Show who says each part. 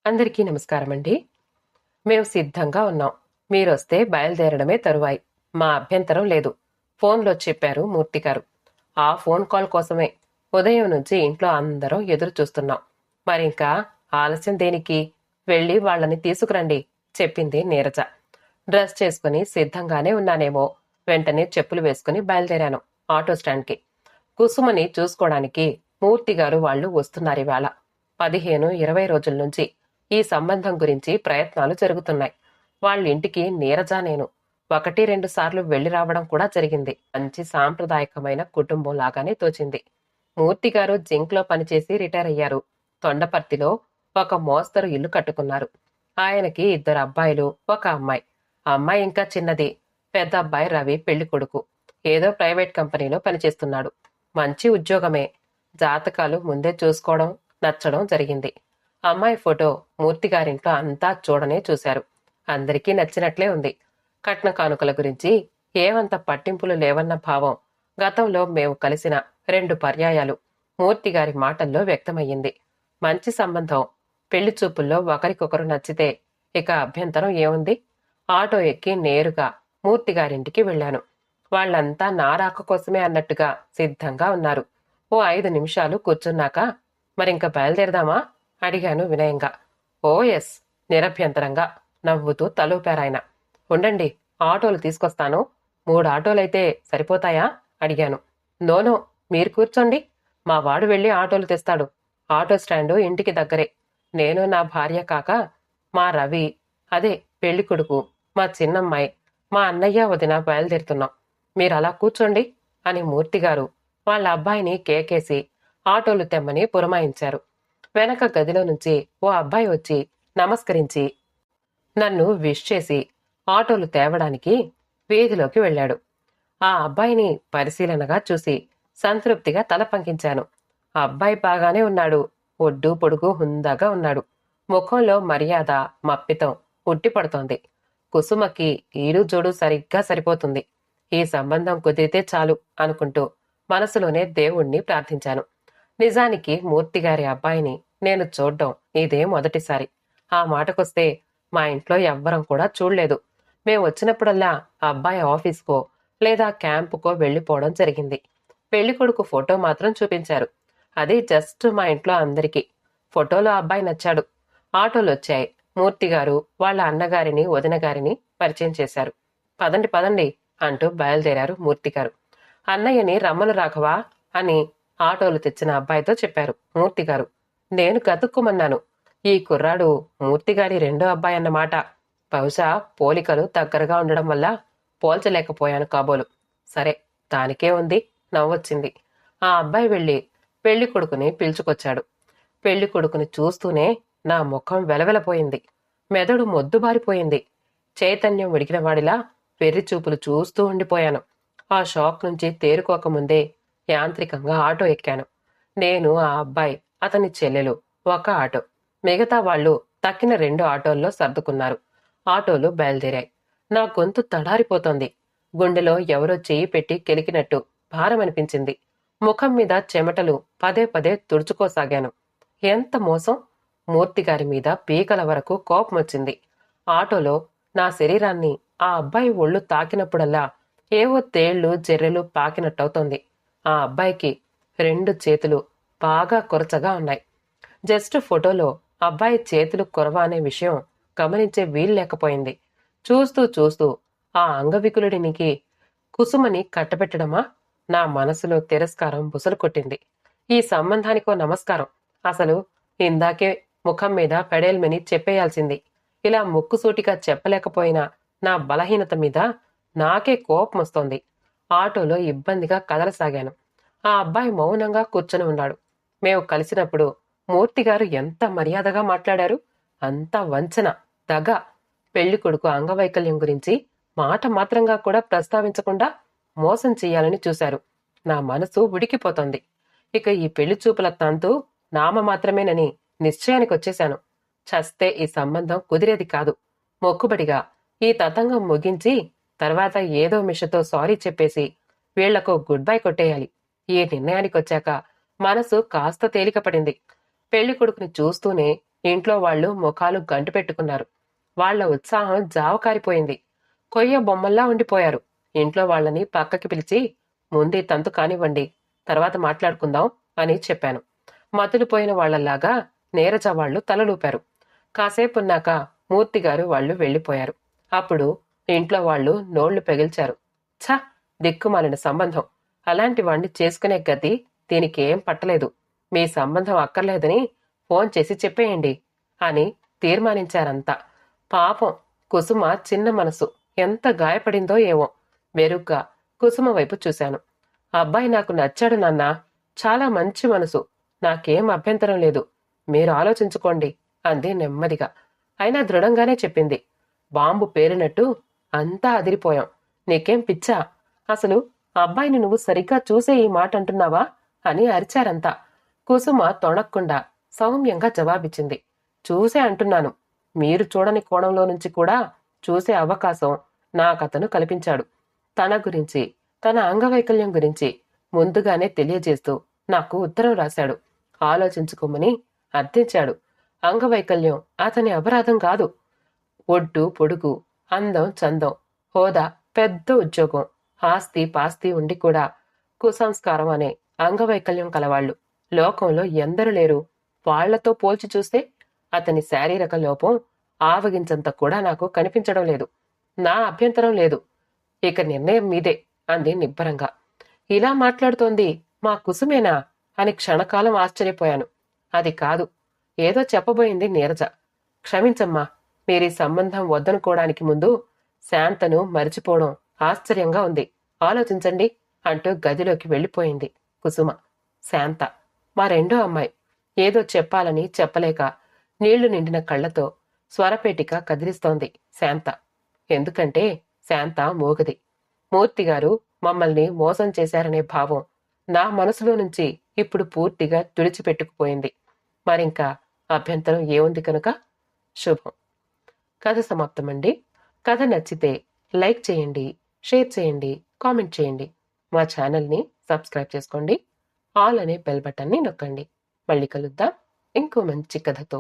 Speaker 1: అందరికీ నమస్కారమండి. మేము సిద్ధంగా ఉన్నాం. మీరొస్తే బయలుదేరడమే తరువాయి. మా అభ్యంతరం లేదు. ఫోన్లో చెప్పారు మూర్తిగారు. ఆ ఫోన్ కాల్ కోసమే ఉదయం నుంచి ఇంట్లో అందరం ఎదురు చూస్తున్నాం. మరింకా ఆలస్యం దేనికి? వెళ్ళి వాళ్ళని తీసుకురండి చెప్పింది నీరజ. డ్రెస్ చేసుకుని సిద్ధంగానే ఉన్నానేమో వెంటనే చెప్పులు వేసుకుని బయలుదేరాను ఆటో స్టాండ్కి. కుసుమని చూసుకోవడానికి మూర్తిగారు వాళ్ళు వస్తున్నారివాళ. 15-20 రోజుల నుంచి ఈ సంబంధం గురించి ప్రయత్నాలు జరుగుతున్నాయి. వాళ్ళింటికి నీరజ నేను 1-2 సార్లు వెళ్లి రావడం కూడా జరిగింది. మంచి సాంప్రదాయకమైన కుటుంబం లాగానే తోచింది. మూర్తిగారు జింక్లో పనిచేసి రిటైర్ అయ్యారు. తొండపర్తిలో ఒక మోస్తరు ఇల్లు కట్టుకున్నారు. ఆయనకి 2 అబ్బాయిలు, 1 అమ్మాయి. అమ్మాయి ఇంకా చిన్నది. పెద్ద అబ్బాయి రవి పెళ్లి కొడుకు. ఏదో ప్రైవేట్ కంపెనీలో పనిచేస్తున్నాడు. మంచి ఉద్యోగమే. జాతకాలు ముందే చూసుకోవడం, నచ్చడం జరిగింది. అమ్మాయి ఫోటో మూర్తిగారింట్లో అంతా చూడనే చూశారు. అందరికీ నచ్చినట్లే ఉంది. కట్న కానుకల గురించి ఏమంత పట్టింపులు లేవన్న భావం గతంలో మేము కలిసిన 2 పర్యాయాలు మూర్తిగారి మాటల్లో వ్యక్తమయ్యింది. మంచి సంబంధం. పెళ్లి చూపుల్లో ఒకరికొకరు నచ్చితే ఇక అభ్యంతరం ఏముంది? ఆటో ఎక్కి నేరుగా మూర్తిగారింటికి వెళ్లాను. వాళ్లంతా నా రాక కోసమే అన్నట్టుగా సిద్ధంగా ఉన్నారు. ఓ 5 నిమిషాలు కూర్చున్నాక మరింక బయలుదేరదామా అడిగాను వినయంగా. ఓ ఎస్ నిరభ్యంతరంగా నవ్వుతూ తలూపారాయన. ఉండండి, ఆటోలు తీసుకొస్తాను. 3 ఆటోలైతే సరిపోతాయా అడిగాను. నోనో, మీరు కూర్చోండి. మా వాడు వెళ్ళి ఆటోలు తెస్తాడు. ఆటో స్టాండు ఇంటికి దగ్గరే. నేను, నా భార్య కాక మా రవి, అదే పెళ్లి కొడుకు, మా చిన్నమ్మాయి, మా అన్నయ్య వదిన బయలుదేరుతున్నాం. మీరలా కూర్చోండి అని మూర్తిగారు వాళ్ళ అబ్బాయిని కేకేసి ఆటోలు తెమ్మని పురమాయించారు. వెనక గదిలో నుంచి ఓ అబ్బాయి వచ్చి నమస్కరించి నన్ను విష్ చేసి ఆటోలు తేవడానికి వీధిలోకి వెళ్ళాడు. ఆ అబ్బాయిని పరిశీలనగా చూసి సంతృప్తిగా తల పంకించాను. ఆ అబ్బాయి బాగానే ఉన్నాడు. ఒడ్డు పొడుగు హుందాగా ఉన్నాడు. ముఖంలో మర్యాద, మప్పితం ఉట్టిపడుతోంది. కుసుమకి ఈడు జోడు సరిగ్గా సరిపోతుంది. ఈ సంబంధం కుదిరితే చాలు అనుకుంటూ మనసులోనే దేవుణ్ణి ప్రార్థించాను. నిజానికి మూర్తిగారి అబ్బాయిని నేను చూడ్డం ఇదే మొదటిసారి. ఆ మాటకొస్తే మా ఇంట్లో ఎవ్వరం కూడా చూడలేదు. మేం వచ్చినప్పుడల్లా అబ్బాయి ఆఫీస్కో లేదా క్యాంపుకో వెళ్లిపోవడం జరిగింది. పెళ్లికొడుకు ఫోటో మాత్రం చూపించారు. అది జస్ట్ మా ఇంట్లో అందరికీ. ఫోటోలో అబ్బాయి నచ్చాడు. ఆటోలొచ్చాయి. మూర్తిగారు వాళ్ళ అన్నగారిని, వదినగారిని పరిచయం చేశారు. పదండి పదండి అంటూ బయలుదేరారు మూర్తిగారు. అన్నయ్యని రమ్మను రాఘవా అని ఆటోలు తెచ్చిన అబ్బాయితో చెప్పారు మూర్తిగారు. నేను గతుక్కుమన్నాను. ఈ కుర్రాడు మూర్తిగారి 2వ అబ్బాయి అన్నమాట. బహుశా పోలికలు దగ్గరగా ఉండడం వల్ల పోల్చలేకపోయాను కాబోలు. సరే, దానికే ఉంది నవ్వొచ్చింది. ఆ అబ్బాయి వెళ్ళి పెళ్లి కొడుకుని పిలుచుకొచ్చాడు. పెళ్లి కొడుకుని చూస్తూనే నా ముఖం వెలవెలపోయింది. మెదడు మొద్దుబారిపోయింది. చైతన్యం ఉడికినవాడిలా వెర్రి చూపులు చూస్తూ ఉండిపోయాను. ఆ షాక్ నుంచి తేరుకోకముందే యాంత్రికంగా ఆటో ఎక్కాను. నేను, ఆ అబ్బాయి, అతని చెల్లెలు 1 ఆటో. మిగతా వాళ్ళు తక్కిన 2 ఆటోల్లో సర్దుకున్నారు. ఆటోలు బయలుదేరాయి. నా గొంతు తడారిపోతోంది. గుండెలో ఎవరో చెయ్యి పెట్టి కెలికినట్టు భారమనిపించింది. ముఖం మీద చెమటలు పదే పదే తుడుచుకోసాగాను. ఎంత మోసం! మూర్తిగారి మీద పీకల వరకు కోపమొచ్చింది. ఆటోలో నా శరీరాన్ని ఆ అబ్బాయి ఒళ్ళు తాకినప్పుడల్లా ఏవో తేళ్లు, జెర్రెలు పాకినట్టవుతోంది. ఆ అబ్బాయికి 2 చేతులు బాగా కొరచగా ఉన్నాయి. జస్ట్ ఫోటోలో అబ్బాయి చేతులు కొరవ అనే విషయం గమనించే వీల్లేకపోయింది. చూస్తూ చూస్తూ ఆ అంగవికులుడినికి కుసుమని కట్టబెట్టడమా? నా మనసులో తిరస్కారం బుసలు కొట్టింది. ఈ సంబంధానికో నమస్కారం. అసలు ఇందాకే ముఖం మీద పెడేల్మని చెప్పేయాల్సింది. ఇలా ముక్కుసూటిగా చెప్పలేకపోయినా నా బలహీనత మీద నాకే కోపమొస్తోంది. ఆటోలో ఇబ్బందిగా కదలసాగాను. ఆ అబ్బాయి మౌనంగా కూర్చొని ఉన్నాడు. మేము కలిసినప్పుడు మూర్తిగారు ఎంత మర్యాదగా మాట్లాడారు. అంత వంచన, దగ. పెళ్లి కొడుకు అంగవైకల్యం గురించి మాట మాత్రంగా కూడా ప్రస్తావించకుండా మోసం చెయ్యాలని చూశారు. నా మనసు ఉడికిపోతోంది. ఇక ఈ పెళ్లి చూపుల తంతు నామమాత్రమేనని నిశ్చయానికొచ్చేశాను. చస్తే ఈ సంబంధం కుదిరేది కాదు. మొక్కుబడిగా ఈ తతంగం ముగించి తర్వాత ఏదో మిషతో సారీ చెప్పేసి వీళ్లకు గుడ్ బై కొట్టేయాలి. ఈ నిర్ణయానికొచ్చాక మనసు కాస్త తేలికపడింది. పెళ్లి కొడుకుని చూస్తూనే ఇంట్లో వాళ్ళు ముఖాలు గంటు పెట్టుకున్నారు. వాళ్ళ ఉత్సాహం జావకారిపోయింది. కొయ్య బొమ్మల్లా ఉండిపోయారు. ఇంట్లో వాళ్ళని పక్కకి పిలిచి, ముందే తంతు కానివ్వండి, తర్వాత మాట్లాడుకుందాం అని చెప్పాను. మతులుపోయిన వాళ్లలాగా నీరజ వాళ్ళు తలలూపారు. కాసేపున్నాక మూర్తిగారు వాళ్ళు వెళ్ళిపోయారు. అప్పుడు ఇంట్లో వాళ్ళు నోళ్లు పెగిల్చారు. ఛ, దిక్కుమాలిన సంబంధం. అలాంటి వాణ్ణి చేసుకునే గతి దీనికేం పట్టలేదు. మీ సంబంధం అక్కర్లేదని ఫోన్ చేసి చెప్పేయండి అని తీర్మానించారంతా. పాపం కుసుమ చిన్న మనసు ఎంత గాయపడిందో ఏమో. వెరుగ్గా కుసుమ వైపు చూశాను. అబ్బాయి నాకు నచ్చాడు నాన్నా. చాలా మంచి మనసు. నాకేం అభ్యంతరం లేదు. మీరు ఆలోచించుకోండి అంది నెమ్మదిగా. అయినా దృఢంగానే చెప్పింది. బాంబు పేలినట్టు అంతా అదిరిపోయాం. నీకేం పిచ్చా? అసలు అబ్బాయిని నువ్వు సరిగ్గా చూసే ఈ మాట అంటున్నావా అని అరిచారంతా. కుసుమ తొణక్కుండా సౌమ్యంగా జవాబిచ్చింది. చూసే అంటున్నాను. మీరు చూడని కోణంలో నుంచి కూడా చూసే అవకాశం నాకతను కల్పించాడు. తన గురించి, తన అంగవైకల్యం గురించి ముందుగానే తెలియజేస్తూ నాకు ఉత్తరం రాశాడు. ఆలోచించుకోమని అర్థించాడు. అంగవైకల్యం అతని అపరాధం కాదు. ఒడ్డు పొడుగు, అందం చందం, హోదా, పెద్ద ఉద్యోగం, ఆస్తి పాస్తి ఉండి కూడా కుసంస్కారం అనే అంగవైకల్యం కలవాళ్లు లోకంలో ఎందరు లేరు. వాళ్లతో పోల్చి చూస్తే అతని శారీరక లోపం ఆవగించంత కూడా నాకు కనిపించడం లేదు. నా అభ్యంతరం లేదు. ఇక నిర్ణయం మీదే అంది నిబ్బరంగా. ఇలా మాట్లాడుతోంది మా కుసుమేనా అని క్షణకాలం ఆశ్చర్యపోయాను. అది కాదు, ఏదో చెప్పబోయింది నీరజ. క్షమించమ్మా, మీరీ సంబంధం వద్దనుకోవడానికి ముందు శాంతను మరిచిపోవడం ఆశ్చర్యంగా ఉంది. ఆలోచించండి అంటూ గదిలోకి వెళ్ళిపోయింది కుసుమ. శాంత, మా రెండో అమ్మాయి, ఏదో చెప్పాలని చెప్పలేక నీళ్లు నిండిన కళ్లతో స్వరపేటిక కదిలిస్తోంది శాంత. ఎందుకంటే శాంత మూగది. మూర్తిగారు మమ్మల్ని మోసం చేశారనే భావం నా మనసులో నుంచి ఇప్పుడు పూర్తిగా తుడిచిపెట్టుకుపోయింది. మరింకా అభ్యంతరం ఏముంది కనుక? శుభం. కథ సమాప్తమండి. కథ నచ్చితే లైక్ చేయండి, షేర్ చేయండి, కామెంట్ చేయండి. మా ఛానల్ని సబ్స్క్రైబ్ చేసుకోండి. ఆల్ అనే బెల్ బటన్ని నొక్కండి. మళ్ళీ కలుద్దాం ఇంకో మంచి కథతో.